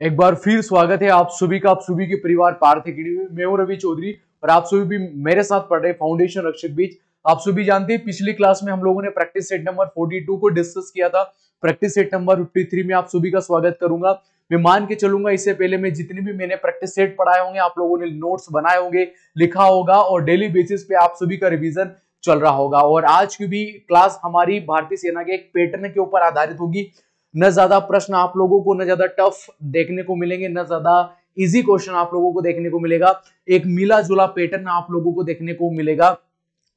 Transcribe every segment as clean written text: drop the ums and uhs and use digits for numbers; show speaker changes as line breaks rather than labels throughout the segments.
एक बार फिर स्वागत है आप सभी का, आप सभी के परिवार पार्थ अकेडमी में। मैं हूं रवि चौधरी और आप सभी भी मेरे साथ पढ़ रहे फाउंडेशन रक्षक बीज। आप सभी जानते हैं पिछली क्लास में हम लोगों ने प्रैक्टिस सेट नंबर 42 को डिस्कस किया था। प्रैक्टिस सेट नंबर 53 में आप सभी का स्वागत करूंगा। मैं मान के चलूंगा इससे पहले मैं जितनी भी मैंने प्रैक्टिस सेट पढ़ाए होंगे आप लोगों ने नोट्स बनाए होंगे, लिखा होगा और डेली बेसिस पे आप सभी का रिवीजन चल रहा होगा। और आज की भी क्लास हमारी भारतीय सेना के एक पैटर्न के ऊपर आधारित होगी। न ज्यादा प्रश्न आप लोगों को, न ज्यादा टफ देखने को मिलेंगे, न ज्यादा इजी क्वेश्चन आप लोगों को देखने को मिलेगा। एक मिला जुला पैटर्न आप लोगों को देखने को मिलेगा।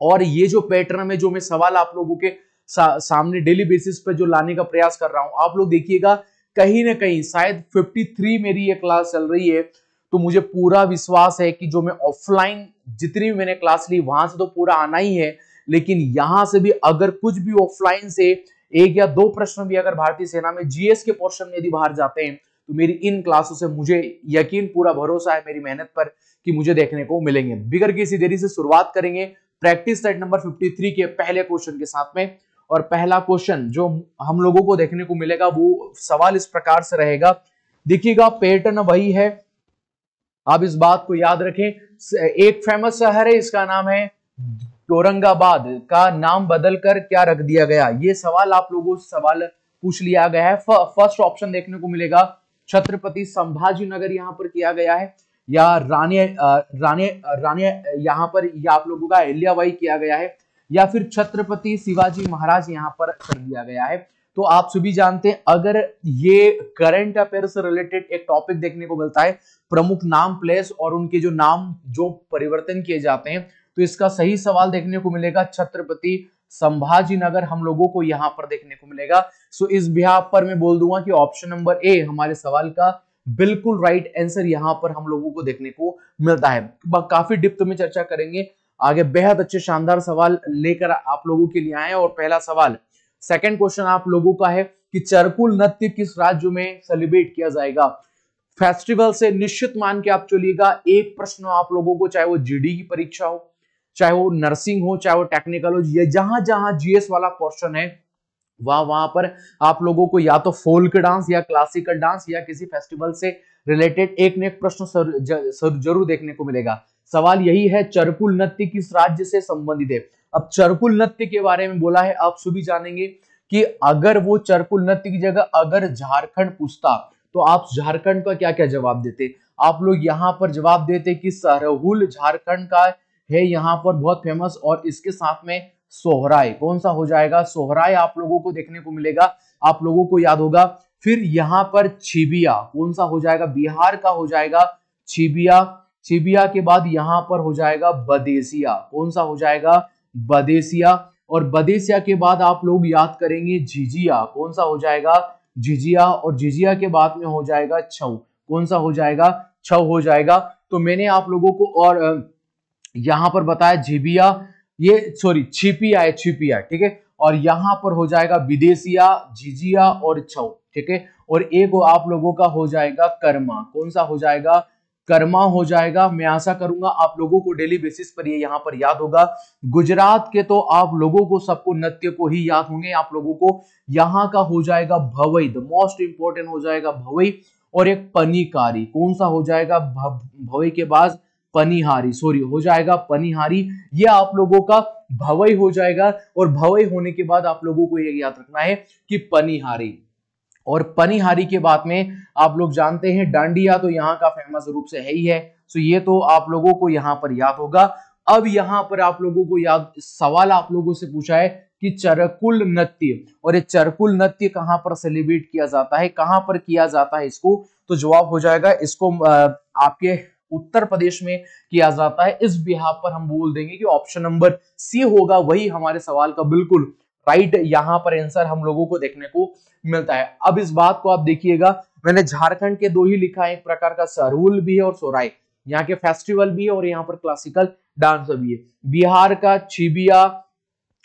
और ये जो पैटर्न में जो मैं सवाल आप लोगों के सामने डेली बेसिस पे जो लाने का प्रयास कर रहा हूं, आप लोग देखिएगा कहीं ना कहीं शायद 53 मेरी ये क्लास चल रही है, तो मुझे पूरा विश्वास है कि जो मैं ऑफलाइन जितनी भी मैंने क्लास ली वहां से तो पूरा आना ही है, लेकिन यहां से भी अगर कुछ भी ऑफलाइन से एक या दो प्रश्न भी अगर भारतीय सेना में जीएस के पोर्शन में यदि बाहर जाते हैं तो मेरी इन क्लासों से मुझे यकीन, पूरा भरोसा है मेरी मेहनत पर कि मुझे देखने को मिलेंगे। बिगर किसी देरी से शुरुआत करेंगे प्रैक्टिस सेट नंबर 53 के पहले क्वेश्चन के साथ में। और पहला क्वेश्चन जो हम लोगों को देखने को मिलेगा वो सवाल इस प्रकार से रहेगा। देखिएगा पैटर्न वही है, आप इस बात को याद रखें। एक फेमस शहर है, इसका नाम है औरंगाबाद, का नाम बदलकर क्या रख दिया गया। ये सवाल आप लोगों से सवाल पूछ लिया गया है। फर्स्ट ऑप्शन देखने को मिलेगा छत्रपति संभाजी नगर यहाँ पर किया गया है, या रानी रानी रानी यहाँ पर या आप लोगों का अहिल्याबाई किया गया है, या फिर छत्रपति शिवाजी महाराज यहाँ पर कर दिया गया है। तो आप सभी जानते हैं अगर ये करंट अफेयर से रिलेटेड एक टॉपिक देखने को मिलता है, प्रमुख नाम प्लेस और उनके जो नाम जो परिवर्तन किए जाते हैं, तो इसका सही सवाल देखने को मिलेगा छत्रपति संभाजी नगर हम लोगों को यहाँ पर देखने को मिलेगा। सो इस बिहाफ पर मैं बोल दूंगा कि ऑप्शन नंबर ए हमारे सवाल का बिल्कुल राइट आंसर यहाँ पर हम लोगों को देखने को मिलता है। काफी डिप्थ में चर्चा करेंगे आगे, बेहद अच्छे शानदार सवाल लेकर आप लोगों के लिए आए। और पहला सवाल, सेकंड क्वेश्चन आप लोगों का है कि चरकुल नृत्य किस राज्य में सेलिब्रेट किया जाएगा। फेस्टिवल से निश्चित मान के आप चलिएगा एक प्रश्न आप लोगों को, चाहे वो जीडी की परीक्षा हो, चाहे वो नर्सिंग हो, चाहे वो टेक्निकल हो, ये जहां जहां जीएस वाला पोर्शन है वहां पर आप लोगों को या तो फोल्क डांस या क्लासिकल डांस या किसी फेस्टिवल से रिलेटेड एक न एक प्रश्न जरूर देखने को मिलेगा। सवाल यही है, चरकुल नृत्य किस राज्य से संबंधित है। अब चरकुल नृत्य के बारे में बोला है, आप सभी जानेंगे कि अगर वो चरकुल नृत्य की जगह अगर झारखंड पूछता तो आप झारखंड का क्या क्या जवाब देते। आप लोग यहाँ पर जवाब देते कि सरहुल झारखंड का है, यहाँ पर बहुत फेमस, और इसके साथ में सोहराय कौन सा हो जाएगा, सोहराय आप लोगों को देखने को मिलेगा, आप लोगों को याद होगा। फिर यहाँ पर छिबिया कौन सा हो जाएगा, बिहार का हो जाएगा छिबिया। छिबिया के बाद यहाँ पर हो जाएगा बदेसिया, कौन सा हो जाएगा, बदेसिया। और बदेसिया के बाद आप लोग याद करेंगे झिझिया, कौन सा हो जाएगा, झिझिया। और झिझिया के बाद में हो जाएगा छऊ, कौन सा हो जाएगा, छऊ हो जाएगा। तो मैंने आप लोगों को और यहां पर बताया झिबिया, ये सॉरी छिपिया है, छिपिया, ठीक है। और यहां पर हो जाएगा विदेशिया, झिझिया और छऊ, ठीक है। और एक आप लोगों का हो जाएगा कर्मा, कौन सा हो जाएगा, कर्मा हो जाएगा। मैं आशा करूंगा आप लोगों को डेली बेसिस पर ये यहाँ पर याद होगा। गुजरात के तो आप लोगों को सबको नृत्य को ही याद होंगे, आप लोगों को यहाँ का हो जाएगा भवई, द मोस्ट इंपोर्टेंट हो जाएगा भवई। और एक पनिकारी, कौन सा हो जाएगा, भवई के बाद पनिहारी, सॉरी हो जाएगा पनिहारी। ये आप लोगों का भवई हो जाएगा। और भवई होने के बाद आप लोगों को ये याद रखना है कि पनिहारी। और पनिहारी के बाद में आप लोग जानते हैं डांडिया, तो यहाँ का फेमस रूप से है ही है। सो ये तो आप लोगों को यहाँ पर याद होगा। अब यहाँ पर आप लोगों को याद, सवाल आप लोगों से पूछा है कि चरकुल नृत्य, और ये चरकुल नृत्य कहाँ पर सेलिब्रेट किया जाता है, कहाँ पर किया जाता है इसको, तो जवाब हो जाएगा इसको आपके उत्तर प्रदेश में किया जाता है। इस बिहाफ पर हम बोल देंगे कि ऑप्शन नंबर सी होगा, वही हमारे सवाल का बिल्कुल राइट यहाँ पर आंसर हम लोगों को देखने को मिलता है। अब इस बात को आप देखिएगा, मैंने झारखंड के दो ही लिखा है, एक प्रकार का सरहुल भी है और सोराय, यहाँ के फेस्टिवल भी है और यहाँ पर क्लासिकल डांस भी है। बिहार का छिबिया,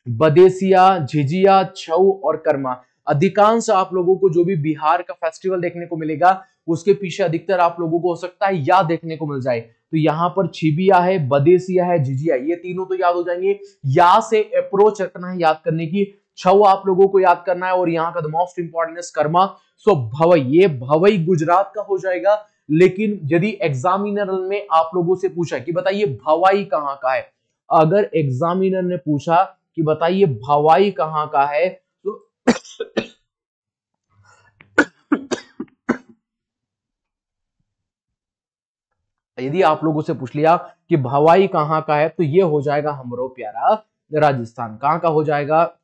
बदेसिया, झिझिया, छऊ और कर्मा। अधिकांश आप लोगों को जो भी बिहार का फेस्टिवल देखने को मिलेगा उसके पीछे अधिकतर आप लोगों को हो सकता है या देखने को मिल जाए। तो यहाँ पर छिबिया है, बदेसिया है, झिझिया, ये तीनों तो याद हो जाएंगे। या से अप्रोच रखना है याद करने की, छऊ आप लोगों को याद करना है, और यहाँ का मोस्ट इंपॉर्टेंट इज कर्मा। सो भवई, ये भवई गुजरात का हो जाएगा। लेकिन यदि एग्जामिनर में आप लोगों से पूछा कि बताइए भवाई कहाँ का है, अगर एग्जामिनर ने पूछा कि बताइए भवाई कहाँ का है, तो यदि आप लोगों से पूछ लिया कि भवाई कहाँ का है, तो ये हो जाएगा हमरो प्यारा राजस्थान। कहाँ का हो जाएगा?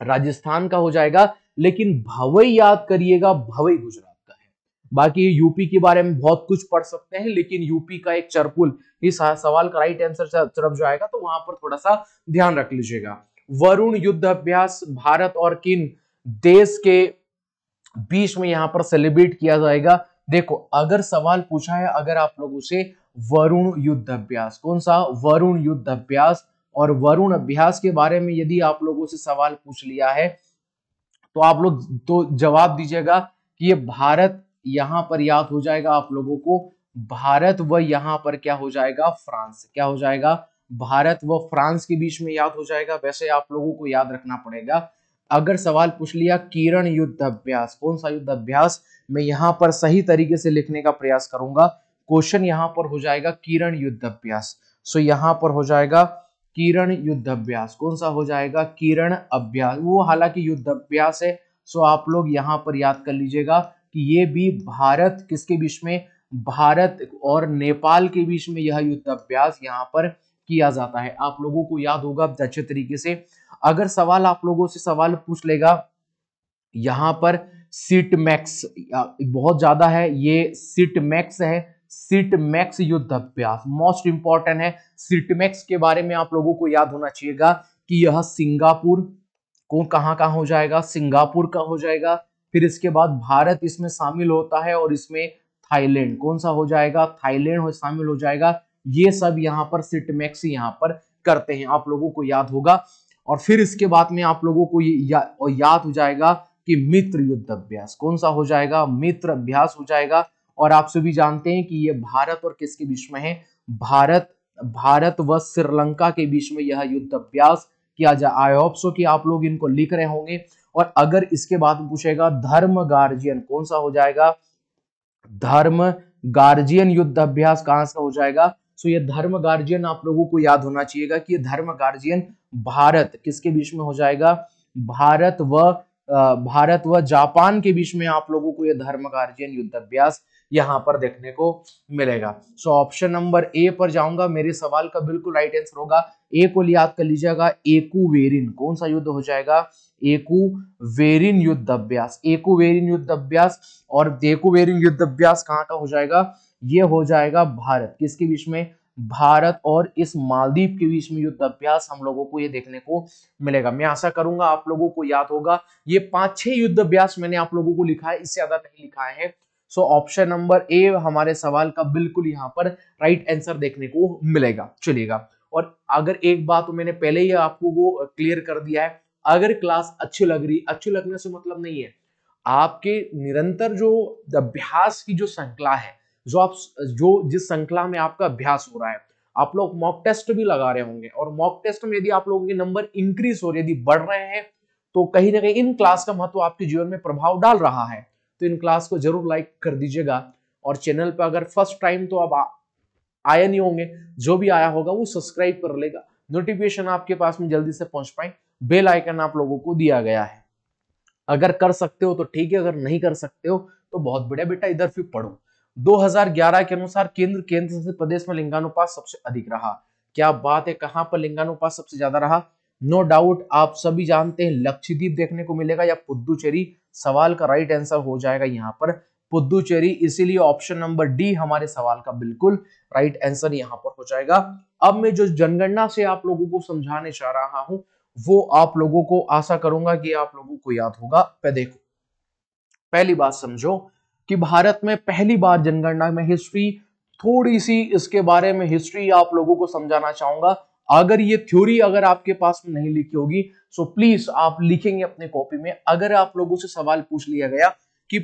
राजस्थान का हो जाएगा। लेकिन भवई याद करिएगा, भवई गुजरात का है। बाकी यूपी के बारे में बहुत कुछ पढ़ सकते हैं, लेकिन यूपी का एक चरपुल इस सवाल का राइट आंसर तरफ जाएगा, तो वहां पर थोड़ा सा ध्यान रख लीजिएगा। वरुण युद्ध अभ्यास भारत और किन देश के बीच में यहां पर सेलिब्रेट किया जाएगा? देखो, अगर सवाल पूछा है अगर आप लोगों से वरुण युद्ध अभ्यास, कौन सा? वरुण युद्ध अभ्यास। और वरुण अभ्यास के बारे में यदि आप लोगों से सवाल पूछ लिया है, तो आप लोग तो जवाब दीजिएगा कि ये भारत यहां पर याद हो जाएगा आप लोगों को, भारत व यहां पर क्या हो जाएगा? फ्रांस। क्या हो जाएगा? भारत व फ्रांस के बीच में याद हो जाएगा। वैसे आप लोगों को याद रखना पड़ेगा। अगर सवाल पूछ लिया किरण युद्ध अभ्यास, कौन सा युद्ध अभ्यास, मैं यहां पर सही तरीके से लिखने का प्रयास करूंगा। क्वेश्चन यहां पर हो जाएगा किरण युद्ध अभ्यास। सो यहां पर हो जाएगा किरण युद्ध अभ्यास। कौन सा हो जाएगा? किरण अभ्यास। वो हालांकि युद्ध अभ्यास है। सो आप लोग यहां पर याद कर लीजिएगा कि ये भी भारत किसके बीच में? भारत और नेपाल के बीच में यह युद्ध अभ्यास यहां पर किया जाता है। आप लोगों को याद होगा अच्छे तरीके से। अगर सवाल आप लोगों से सवाल पूछ लेगा यहां पर सिट मैक्स, बहुत ज्यादा है ये, सिट मैक्स है, सिट मैक्स युद्ध अभ्यास मोस्ट इंपॉर्टेंट है। सिट मैक्स के बारे में आप लोगों को याद होना चाहिएगा कि यह सिंगापुर को कहां का हो जाएगा? सिंगापुर का हो जाएगा। फिर इसके बाद भारत इसमें शामिल होता है, और इसमें थाईलैंड, कौन सा हो जाएगा? थाईलैंड शामिल हो जाएगा। ये सब यहाँ पर सिट मैक्स यहाँ पर करते हैं, आप लोगों को याद होगा। और फिर इसके बाद में आप लोगों को याद हो जाएगा कि मित्र युद्ध अभ्यास, कौन सा हो जाएगा? मित्र अभ्यास हो जाएगा। और आप सभी जानते हैं कि ये भारत और किसके बीच में है? भारत व श्रीलंका के बीच में यह युद्ध अभ्यास किया जाए। आई होप सो कि आप लोग इनको लिख रहे होंगे। और अगर इसके बाद पूछेगा धर्म गार्जियन, कौन सा हो जाएगा? धर्म गार्जियन युद्ध अभ्यास कहां से हो जाएगा? सो ये धर्म गार्जियन आप लोगों को याद होना चाहिएगा कि ये धर्म गार्जियन भारत किसके बीच में हो जाएगा? भारत व जापान के बीच में आप लोगों को ये धर्म गार्जियन युद्ध अभ्यास यहां पर देखने को मिलेगा। सो ऑप्शन नंबर ए पर जाऊंगा, मेरे सवाल का बिल्कुल राइट आंसर होगा। ए को याद कर लीजिएगा, एकूवेरिन। कौन सा युद्ध हो जाएगा? एकूवेरिन युद्ध अभ्यास। एकूवेरिन युद्ध अभ्यास। और एकूवेरिन युद्ध अभ्यास कहाँ का हो जाएगा? ये हो जाएगा भारत किसके बीच में? भारत और इस मालदीव के बीच में युद्ध अभ्यास हम लोगों को ये देखने को मिलेगा। मैं आशा करूंगा आप लोगों को याद होगा। ये 5-6 युद्ध अभ्यास मैंने आप लोगों को लिखा है, इससे ज्यादा नहीं लिखा है। सो ऑप्शन नंबर ए हमारे सवाल का बिल्कुल यहाँ पर राइट आंसर देखने को मिलेगा। चलिएगा, और अगर एक बात तो मैंने पहले ही आपको वो क्लियर कर दिया है, अगर क्लास अच्छी लग रही, अच्छी लगने से मतलब नहीं है, आपके निरंतर जो अभ्यास की जो श्रृंखला है, जो जिस श्रृंखला में आपका अभ्यास हो रहा है, आप लोग मॉक टेस्ट भी लगा रहे होंगे, और मॉक टेस्ट में यदि आप लोगों के नंबर इंक्रीज हो रहे, यदि बढ़ रहे हैं, तो कहीं ना कहीं इन क्लास का महत्व आपके जीवन में प्रभाव डाल रहा है। तो इन क्लास को जरूर लाइक कर दीजिएगा। और चैनल पर अगर फर्स्ट टाइम तो अब आया नहीं होंगे, जो भी आया होगा वो सब्सक्राइब कर लेगा, नोटिफिकेशन आपके पास में जल्दी से पहुंच पाए। बेल आइकन आप लोगों को दिया गया है, अगर कर सकते हो तो ठीक है, अगर नहीं कर सकते हो तो बहुत बढ़िया बेटा, इधर फिर पढ़ो। 2011 के अनुसार केंद्र शासित प्रदेश में लिंगानुपात सबसे अधिक रहा। क्या बात है, कहां पर लिंगानुपात सबसे ज्यादा रहा? नो डाउट आप सभी जानते हैं लक्षद्वीप देखने को मिलेगा या पुदुचेरी। सवाल का राइट आंसर हो जाएगा यहाँ पर पुदुचेरी, इसीलिए ऑप्शन नंबर डी हमारे सवाल का बिल्कुल राइट आंसर यहाँ पर हो जाएगा। अब मैं जो जनगणना से आप लोगों को समझाने चाह रहा हूं वो आप लोगों को आशा करूंगा कि आप लोगों को याद होगा। देखो, पहली बात समझो कि भारत में पहली बार जनगणना में हिस्ट्री, थोड़ी सी इसके बारे में हिस्ट्री आप लोगों को समझाना चाहूंगा। अगर ये थ्योरी अगर आपके पास में नहीं लिखी होगी, सो प्लीज आप लिखेंगे अपने कॉपी में। अगर आप लोगों से सवाल पूछ लिया गया कि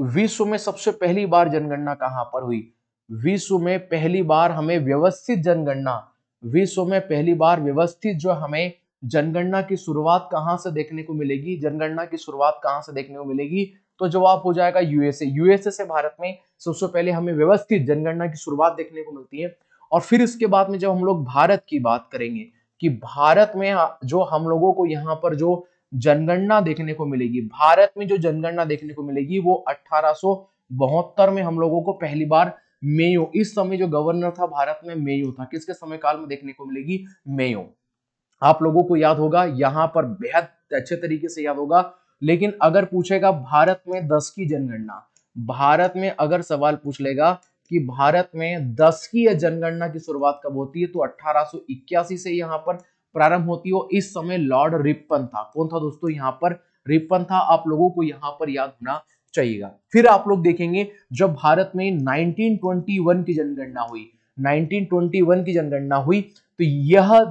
विश्व में सबसे पहली बार जनगणना कहां पर हुई, विश्व में पहली बार हमें व्यवस्थित जनगणना, विश्व में पहली बार व्यवस्थित जो हमें जनगणना की शुरुआत कहां से देखने को मिलेगी, जनगणना की शुरुआत कहां से देखने को मिलेगी, तो जवाब हो जाएगा यूएसए। यूएसए से भारत में सबसे पहले हमें व्यवस्थित जनगणना की शुरुआत देखने को मिलती है। और फिर इसके बाद में जब हम लोग भारत की बात करेंगे कि भारत में जो हम लोगों को यहाँ पर जो जनगणना देखने को मिलेगी, भारत में जो जनगणना देखने को मिलेगी वो 1872 में हम लोगों को पहली बार मेयो, इस समय जो गवर्नर था भारत में मेयो था, किसके समय काल में देखने को मिलेगी, मेयो। आप लोगों को याद होगा, यहां पर बेहद अच्छे तरीके से याद होगा। लेकिन अगर पूछेगा भारत में 10 की जनगणना, भारत में अगर सवाल पूछ लेगा कि भारत में 10 की जनगणना की शुरुआत कब होती है, तो 1881 से यहां पर प्रारंभ होती है। इस समय लॉर्ड रिपन था। कौन था दोस्तों, यहां पर रिपन था। आप लोगों को यहां पर याद होना चाहिएगा। फिर आप लोग देखेंगे जब भारत में 1921 की जनगणना हुई, 1921 की जनगणना हुई, तो यह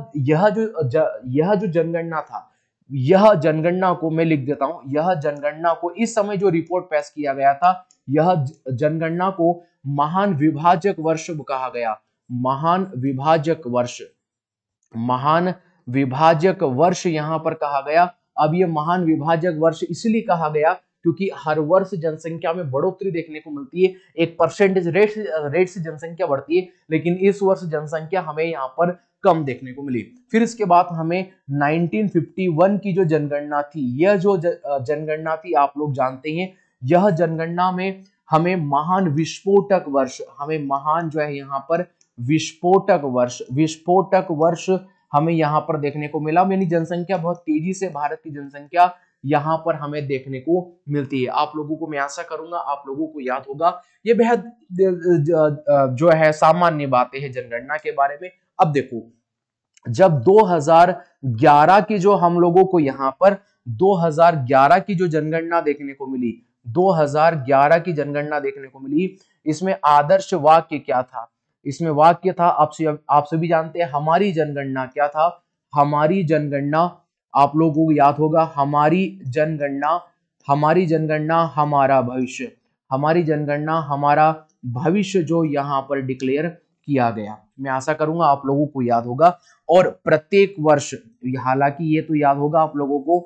जो जनगणना था, यह जनगणना को मैं लिख देता हूं, यह जनगणना को इस समय जो रिपोर्ट पेश किया गया था, यह जनगणना को महान विभाजक वर्ष कहा गया। महान विभाजक वर्ष, महान विभाजक वर्ष यहां पर कहा गया। अब यह महान विभाजक वर्ष इसलिए कहा गया क्योंकि हर वर्ष जनसंख्या में बढ़ोतरी देखने को मिलती है, एक परसेंटेज रेट से जनसंख्या बढ़ती है, लेकिन इस वर्ष जनसंख्या हमें यहाँ पर कम देखने को मिली। फिर इसके बाद हमें 1951 की जो जनगणना थी, यह जो जनगणना थी आप लोग जानते हैं, यह जनगणना में हमें महान विस्फोटक वर्ष, हमें महान जो है यहाँ पर विस्फोटक वर्ष हमें यहाँ पर देखने को मिला। यानी जनसंख्या बहुत तेजी से, भारत की जनसंख्या यहाँ पर हमें देखने को मिलती है। आप लोगों को मैं आशा करूंगा आप लोगों को याद होगा। ये बेहद जो है सामान्य बातें हैं जनगणना के बारे में। अब देखो, जब 2011 की जो हम लोगों को यहाँ पर 2011 की जो जनगणना देखने को मिली, 2011 की जनगणना देखने को मिली, इसमें आदर्श वाक्य क्या था, इसमें वाक्य था, आप सभी जानते हैं, हमारी जनगणना क्या था, हमारी जनगणना, आप लोगों को याद होगा, हमारी जनगणना हमारा भविष्य, हमारी जनगणना हमारा भविष्य जो यहाँ पर डिक्लेयर किया गया। मैं आशा करूंगा आप लोगों को याद होगा। और प्रत्येक वर्ष, हालांकि ये तो याद होगा आप लोगों को,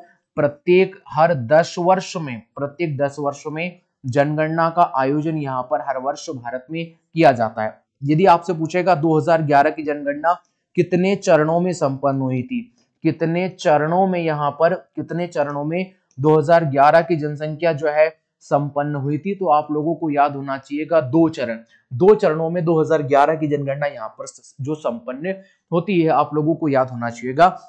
हर 10 वर्ष में, प्रत्येक 10 वर्षों में जनगणना का आयोजन यहाँ पर हर वर्ष भारत में किया जाता है। यदि आपसे पूछेगा 2011 की जनगणना कितने चरणों में संपन्न हुई थी, कितने चरणों में यहाँ पर, कितने चरणों में 2011 की जनसंख्या जो है संपन्न हुई थी, तो आप लोगों को याद होना चाहिएगा 2 चरण, 2 चरणों में 2011 की जनगणना यहाँ पर जो संपन्न होती है, आप लोगों को याद होना चाहिएगा।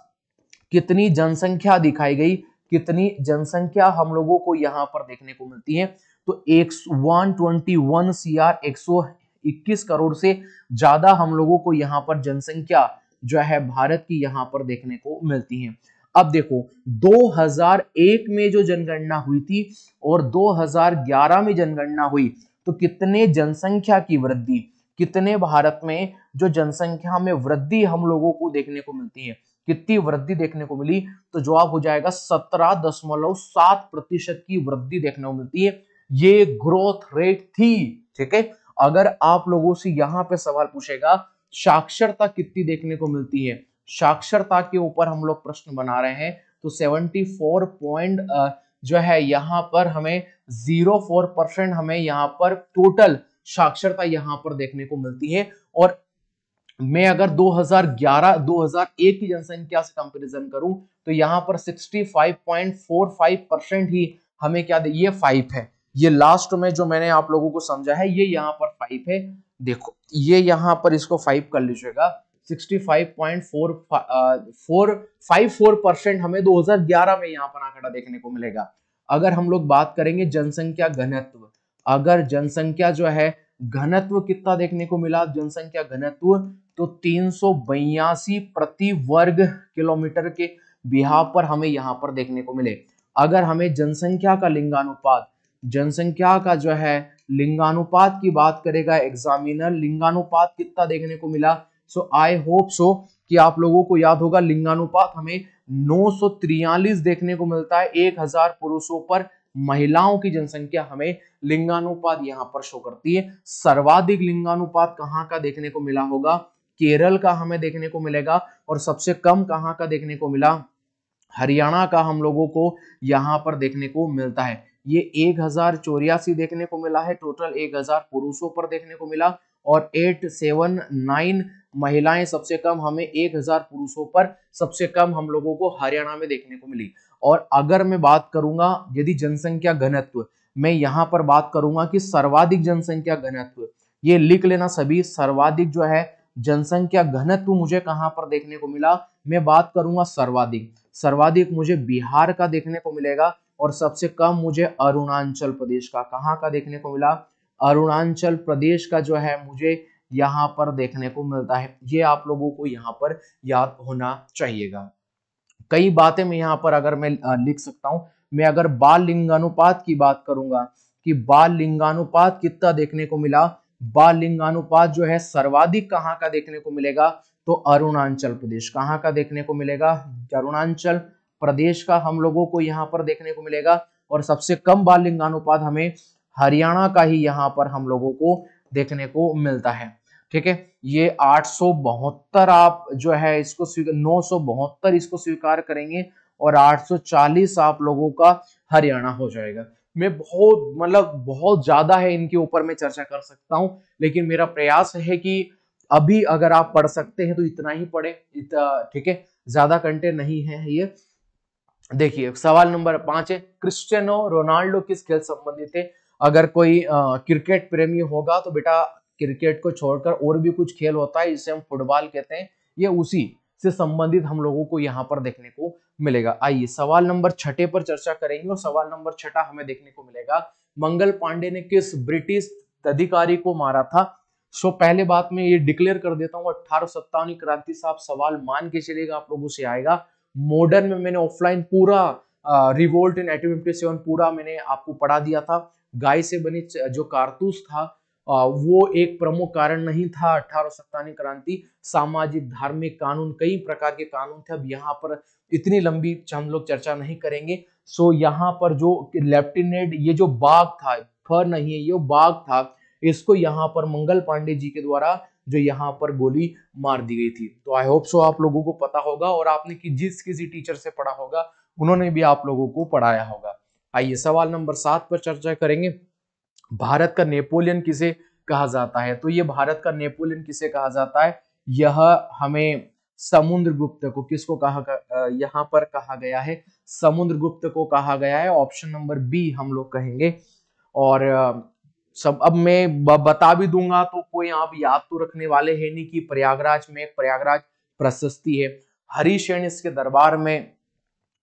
कितनी जनसंख्या दिखाई गई, कितनी जनसंख्या हम लोगों को यहाँ पर देखने को मिलती है, तो 121 CR 121 करोड़ से ज्यादा हम लोगों को यहाँ पर जनसंख्या जो है भारत की यहाँ पर देखने को मिलती है। अब देखो 2001 में जो जनगणना हुई थी और 2011 में जनगणना हुई, तो कितने जनसंख्या की वृद्धि, कितने भारत में जो जनसंख्या में वृद्धि हम लोगों को देखने को मिलती है, कितनी वृद्धि देखने को मिली, तो जवाब हो जाएगा 17.7% की वृद्धि देखने को मिलती है। ये ग्रोथ रेट थी। ठीक है, अगर आप लोगों से यहां पे सवाल पूछेगा साक्षरता कितनी देखने को मिलती है, साक्षरता के ऊपर हम लोग प्रश्न बना रहे हैं, तो 74 पॉइंट जो है यहाँ पर हमें 04% हमें यहाँ पर टोटल साक्षरता यहाँ पर देखने को मिलती है। और मैं अगर 2011-2001 की जनसंख्या से कंपैरिजन करूं, तो यहाँ पर 65.45% ही हमें क्या दे, ये 5 है, ये लास्ट में जो मैंने आप लोगों को समझा है ये यहाँ पर 5 है। देखो ये यहाँ पर इसको 5 कर लीजिएगा, 65.454% हमें 2011 में यहाँ पर आंकड़ा देखने को मिलेगा। अगर हम लोग बात करेंगे जनसंख्या घनत्व, अगर जनसंख्या जो है घनत्व कितना देखने को मिला, जनसंख्या घनत्व, तो 382 प्रति वर्ग किलोमीटर के बिहाव पर हमें यहाँ पर देखने को मिले। अगर हमें जनसंख्या का लिंगानुपात, जनसंख्या का जो है लिंगानुपात की बात करेगा एग्जामिनर, लिंगानुपात कितना देखने को मिला, सो आई होप सो कि आप लोगों को याद होगा, लिंगानुपात हमें 943 देखने को मिलता है। 1000 पुरुषों पर महिलाओं की जनसंख्या हमें लिंगानुपात यहाँ पर शो करती है। सर्वाधिक लिंगानुपात कहाँ का देखने को मिला होगा, केरल का हमें देखने को मिलेगा, और सबसे कम कहाँ का देखने को मिला, हरियाणा का हम लोगों को यहाँ पर देखने को मिलता है। ये 1084 देखने को मिला है, टोटल 1000 पुरुषों पर देखने को मिला, और 879 महिलाएं सबसे कम हमें 1000 पुरुषों पर सबसे कम हम लोगों को हरियाणा में देखने को मिली। और अगर मैं बात करूंगा यदि जनसंख्या घनत्व, मैं यहाँ पर बात करूंगा कि सर्वाधिक जनसंख्या घनत्व, ये लिख लेना सभी, सर्वाधिक जो है जनसंख्या घनत्व मुझे कहां पर देखने को मिला, मैं बात करूंगा सर्वाधिक, सर्वाधिक मुझे बिहार का देखने को मिलेगा, और सबसे कम मुझे अरुणाचल प्रदेश का, कहां का देखने को मिला, अरुणाचल प्रदेश का जो है मुझे यहाँ पर देखने को मिलता है। ये आप लोगों को यहाँ पर याद होना चाहिएगा। कई बातें मैं यहाँ पर अगर मैं लिख सकता हूं, मैं अगर बाल लिंगानुपात की बात करूंगा कि बाल लिंगानुपात कितना देखने को मिला, बाल लिंगानुपात जो है सर्वाधिक कहाँ का देखने को मिलेगा, तो अरुणाचल प्रदेश, कहाँ का देखने को मिलेगा, अरुणाचल प्रदेश का हम लोगों को यहाँ पर देखने को मिलेगा, और सबसे कम बाल लिंगानुपात हमें हरियाणा का ही यहाँ पर हम लोगों को देखने को मिलता है। ठीक है, ये 872 आप जो है इसको 972 इसको स्वीकार करेंगे, और 840 आप लोगों का हरियाणा हो जाएगा। मैं बहुत मतलब बहुत ज्यादा है इनके ऊपर मैं चर्चा कर सकता हूं, लेकिन मेरा प्रयास है कि अभी अगर आप पढ़ सकते हैं तो इतना ही पढ़े, ठीक है, ज्यादा कंटेंट नहीं है ये। देखिए सवाल नंबर 5 है, क्रिस्टियानो रोनाल्डो किस खेल संबंधित है। अगर कोई क्रिकेट प्रेमी होगा तो बेटा क्रिकेट को छोड़कर और भी कुछ खेल होता है, इसे हम फुटबॉल कहते हैं, ये उसी से संबंधित हम लोगों को यहाँ पर देखने को मिलेगा। आइए सवाल नंबर 6 पर चर्चा करेंगे, और सवाल नंबर 6 हमें देखने को मिलेगा, मंगल पांडे ने किस ब्रिटिश अधिकारी को मारा था। सो पहले बात में ये डिक्लेयर कर देता हूँ, 1857 क्रांति से आप सवाल मान के चलेगा आप लोगों से आएगा। मॉडर्न में मैंने ऑफलाइन पूरा रिवोल्ट इन 1857 पूरा मैंने आपको पढ़ा दिया था। गाय से बनी जो कारतूस था वो एक प्रमुख कारण नहीं था। 1857 क्रांति, सामाजिक धार्मिक कानून, कई प्रकार के कानून थे। अब यहाँ पर इतनी लंबी हम लोग चर्चा नहीं करेंगे। सो यहाँ पर जो लेफ्टिनेंट, ये जो बाघ था, फर नहीं है, ये बाघ था, इसको यहाँ पर मंगल पांडे जी के द्वारा जो यहाँ पर गोली मार दी गई थी। तो आई होप सो आप लोगों को पता होगा, और आपने जिस किसी टीचर से पढ़ा होगा उन्होंने भी आप लोगों को पढ़ाया होगा। आइए सवाल नंबर 7 पर चर्चा करेंगे, भारत का नेपोलियन किसे कहा जाता है। तो ये भारत का नेपोलियन किसे कहा जाता है, यह हमें समुद्रगुप्त को, किसको कहा यहाँ पर कहा गया है, समुद्रगुप्त को कहा गया है। ऑप्शन नंबर बी हम लोग कहेंगे। और सब अब मैं बता भी दूंगा तो कोई आप याद तो रखने वाले हैं नहीं कि प्रयागराज में प्रयागराज प्रशस्ति है। हरिसेन इसके दरबार में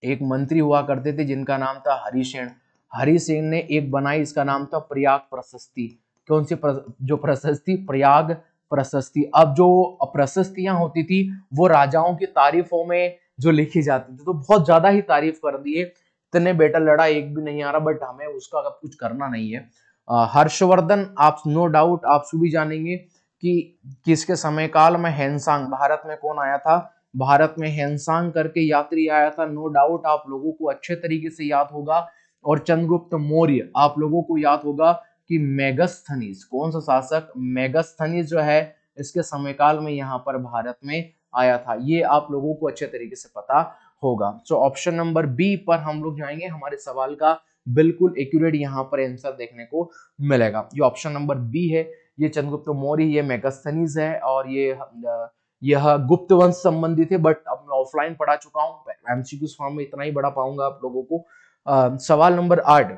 एक मंत्री हुआ करते थे जिनका नाम था हरिसेन। हरिसेन ने एक बनाई, इसका नाम था प्रयाग प्रशस्ति। कौन सी जो प्रशस्ति, प्रयाग प्रशस्ति। अब जो प्रशस्तियां होती थी वो राजाओं की तारीफों में जो लिखी जाती थी, तो बहुत ज्यादा ही तारीफ कर दी है, इतने बेटा लड़ा एक भी नहीं आ रहा, बट हमें उसका अब कुछ करना नहीं है। हर्षवर्धन, आप नो डाउट आप सभी जानेंगे कि किसके समय काल में हेनसांग, भारत में कौन आया था, भारत में हेनसांग करके यात्री आया था, नो डाउट आप लोगों को अच्छे तरीके से याद होगा। और चंद्रगुप्त मौर्य, आप लोगों को याद होगा कि मेगास्थनीज, कौन सा शासक, मेगास्थनीज जो है इसके समयकाल में यहाँ पर भारत में आया था, ये आप लोगों को अच्छे तरीके से पता होगा। सो ऑप्शन नंबर बी पर हम लोग जाएंगे, हमारे सवाल का बिल्कुल एक्यूरेट यहाँ पर आंसर देखने को मिलेगा। ये ऑप्शन नंबर बी है, ये चंद्रगुप्त मौर्य, ये मेगास्थनीज है, और यह गुप्त वंश संबंधित है, बट अब मैं ऑफलाइन पढ़ा चुका हूँ, एमसीक्यू फॉर्म में इतना ही बड़ा पाऊंगा आप लोगों को। सवाल नंबर 8,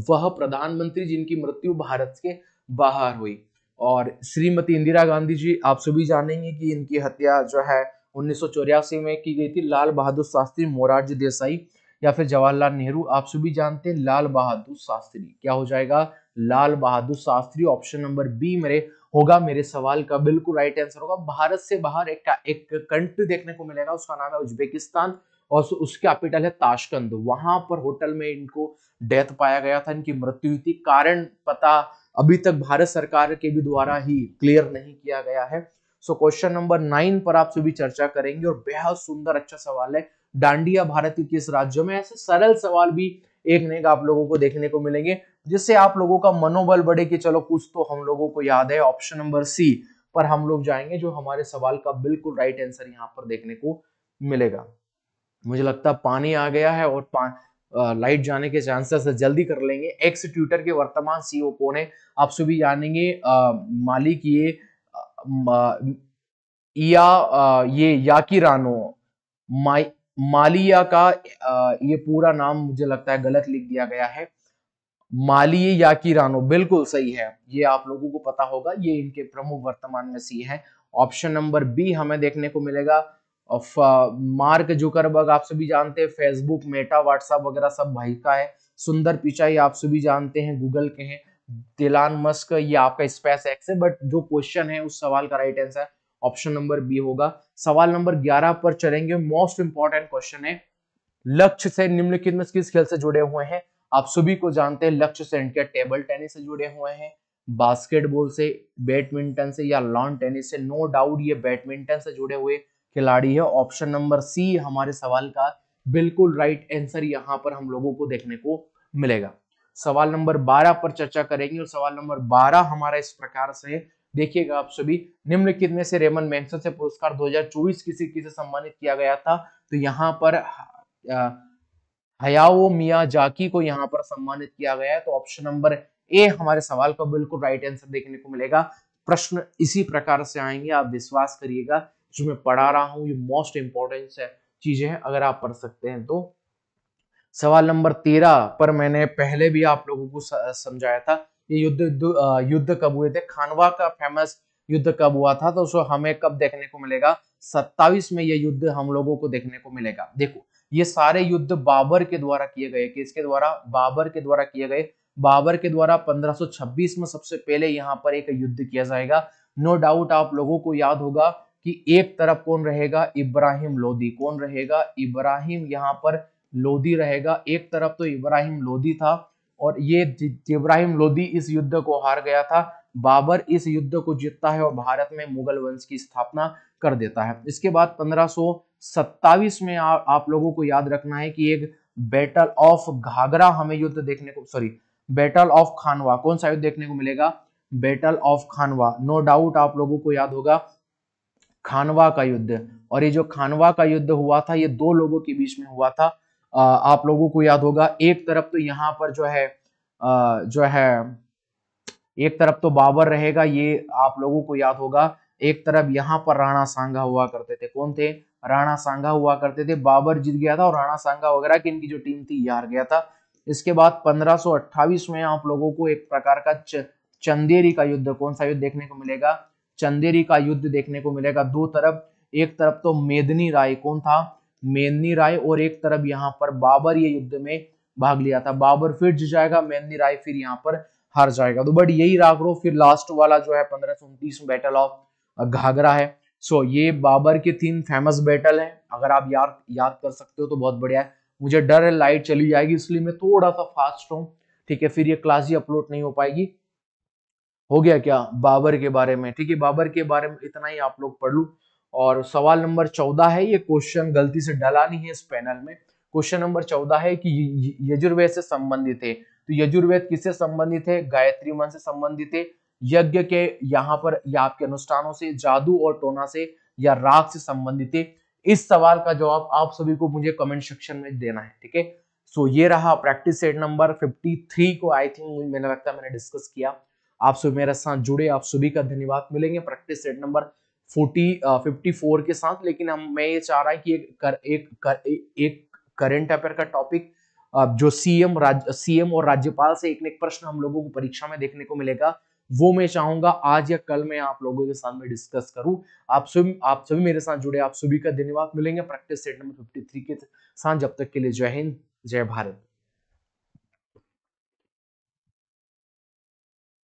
वह प्रधानमंत्री जिनकी मृत्यु भारत के बाहर हुई। और श्रीमती इंदिरा गांधी जी, आप सभी जानेंगे कि इनकी हत्या जो है 1984 में की गई थी। लाल बहादुर शास्त्री, मोरारजी देसाई या फिर जवाहरलाल नेहरू, आप सभी जानते हैं लाल बहादुर शास्त्री। क्या हो जाएगा, Lal Bahadur Shastri. Option number B मेरे होगा, मेरे सवाल का बिल्कुल राइट आंसर होगा। भारत से बाहर एक कंट्री देखने को मिलेगा, उसका नाम है उज्बेकिस्तान, और उसकी कैपिटल है ताशकंद। वहां पर होटल में इनको डेथ पाया गया था, इनकी मृत्यु हुई थी। कारण पता अभी तक भारत सरकार के भी द्वारा ही क्लियर नहीं किया गया है। सो क्वेश्चन नंबर 9 पर आप सभी चर्चा करेंगे, और बेहद सुंदर अच्छा सवाल है, डांडिया भारत के किस राज्य में। ऐसे सरल सवाल भी एक न एक आप लोगों को देखने को मिलेंगे, जिससे आप लोगों का मनोबल बढ़े कि चलो कुछ तो हम लोगों को याद है। ऑप्शन नंबर सी, पर हम लोग जाएंगे जो हमारे सवाल का बिल्कुल राइट आंसर यहाँ पर देखने को मिलेगा। मुझे लगता है पानी आ गया है और लाइट जाने के चांसेस है, जल्दी कर लेंगे। एक्स ट्विटर के वर्तमान सीईओ कौन है? आप सभी जानेंगे मालिक ये ये याकिरानो मालिया का ये पूरा नाम मुझे लगता है गलत लिख दिया गया है। मालिये याकिरानो बिल्कुल सही है, ये आप लोगों को पता होगा, ये इनके प्रमुख वर्तमान में सी है। ऑप्शन नंबर बी हमें देखने को मिलेगा। मार्क जुकरबर्ग आप सभी जानते हैं, फेसबुक, मेटा, व्हाट्सएप वगैरह सब भाई का है। सुंदर पिचाई आप सभी जानते हैं, गूगल के हैं। एलन मस्क ये आपका स्पेस एक्स है, बट जो क्वेश्चन है उस सवाल का right answer option number B होगा। सवाल नंबर 11 पर चलेंगे, मोस्ट इंपॉर्टेंट क्वेश्चन है। लक्ष्य से निम्नलिखित में किस खेल से जुड़े हुए हैं? आप सभी को जानते हैं लक्ष्य सेन क्या टेबल टेनिस से जुड़े हुए हैं, बास्केटबॉल से, बैडमिंटन से या लॉन टेनिस से। नो डाउट ये बैडमिंटन से जुड़े हुए खिलाड़ी है। ऑप्शन नंबर सी हमारे सवाल का बिल्कुल राइट आंसर यहाँ पर हम लोगों को देखने को मिलेगा। सवाल नंबर 12 पर चर्चा करेंगे और सवाल नंबर 12 हमारा इस प्रकार से है, देखिएगा आप सभी। निम्नलिखित में से रेमन मैग्सेसे पुरस्कार 2024 किसे सम्मानित किया गया था? तो यहाँ पर हयाओ मियाजाकी को यहाँ पर सम्मानित किया गया है। तो ऑप्शन नंबर ए हमारे सवाल का बिल्कुल राइट आंसर देखने को मिलेगा। प्रश्न इसी प्रकार से आएंगे, आप विश्वास करिएगा, जो मैं पढ़ा रहा हूं ये मोस्ट इंपॉर्टेंट चीजें हैं, अगर आप पढ़ सकते हैं तो। सवाल नंबर 13 पर मैंने पहले भी आप लोगों को समझाया था, ये युद्ध कब हुए थे, खानवा का फेमस युद्ध कब हुआ था, तो उसको हमें कब देखने को मिलेगा? 27 में ये युद्ध हम लोगों को देखने को मिलेगा। देखो ये सारे युद्ध बाबर के द्वारा किए गए, किसके द्वारा? बाबर के द्वारा किए गए। बाबर के द्वारा 1526 में सबसे पहले यहाँ पर एक युद्ध किया जाएगा। नो डाउट आप लोगों को याद होगा कि एक तरफ कौन रहेगा? इब्राहिम लोदी। कौन रहेगा? इब्राहिम यहाँ पर लोदी रहेगा। एक तरफ तो इब्राहिम लोदी था और ये इब्राहिम लोदी इस युद्ध को हार गया था। बाबर इस युद्ध को जीतता है और भारत में मुगल वंश की स्थापना कर देता है। इसके बाद 1527 में आप लोगों को याद रखना है कि एक बैटल ऑफ घाघरा हमें युद्ध देखने को, सॉरी बैटल ऑफ खानवा, कौन सा युद्ध देखने को मिलेगा? Battle of Khanwa. No doubt आप लोगों को याद होगा खानवा का युद्ध। और ये जो खानवा का युद्ध हुआ था ये दो लोगों के बीच में हुआ था। आप लोगों को याद होगा एक तरफ तो यहाँ पर जो है एक तरफ तो बाबर रहेगा, ये आप लोगों को याद होगा। एक तरफ यहाँ पर राणा सांगा हुआ करते थे। कौन थे? राणा सांगा हुआ करते थे। बाबर जीत गया था और राणा सांगा वगैरह की इनकी जो टीम थी ये हार गया था। इसके बाद 1528 में आप लोगों को एक प्रकार का चंदेरी का युद्ध, कौन सा युद्ध देखने को मिलेगा? चंदेरी का युद्ध देखने को मिलेगा। दो तरफ, एक तरफ तो मेदनी राय, कौन था? मेदनी राय, और एक तरफ यहाँ पर बाबर ये युद्ध में भाग लिया था। बाबर फिर जीत जाएगा, मेदनी राय फिर यहाँ पर हार जाएगा। तो बट यही राग फिर लास्ट वाला जो है 1529 में बैटल ऑफ घाघरा है। सो ये बाबर की 3 फेमस बैटल है, अगर आप याद कर सकते हो तो बहुत बढ़िया है। मुझे डर है लाइट चली जाएगी इसलिए मैं थोड़ा सा फास्ट हूँ, ठीक है, फिर ये क्लास ही अपलोड नहीं हो पाएगी। हो गया क्या बाबर के बारे में? ठीक है, बाबर के बारे में इतना ही आप लोग पढ़ लू। और सवाल नंबर 14 है, ये क्वेश्चन गलती से डला नहीं है इस पैनल में। क्वेश्चन नंबर 14 है कि यजुर्वेद से संबंधित है। तो यजुर्वेद किससे संबंधित है? गायत्री मंत्र से संबंधित है। यज्ञ के यहाँ पर या आपके अनुष्ठानों से, जादू और टोना से, या राग से संबंधित है। इस सवाल का जवाब आप सभी को मुझे कमेंट सेक्शन में देना है, ठीक है। सो ये रहा प्रैक्टिस सेट नंबर 53 को आई थिंक मैंने लगता है मैंने डिस्कस किया। आप सभी मेरे साथ जुड़े, आप सभी का धन्यवाद। मिलेंगे प्रैक्टिस सेट नंबर 54 के साथ। लेकिन मैं ये चाह रहा है कि एक करंट अफेयर का टॉपिक जो सीएम और राज्यपाल से एक प्रश्न हम लोगों को परीक्षा में देखने को मिलेगा, वो मैं चाहूंगा आज या कल मैं आप लोगों के साथ में डिस्कस करूं। आप सभी मेरे साथ जुड़े, आप सभी का धन्यवाद। मिलेंगे प्रैक्टिस सेट नंबर 53 के साथ। जब तक के लिए जय हिंद, जय भारत।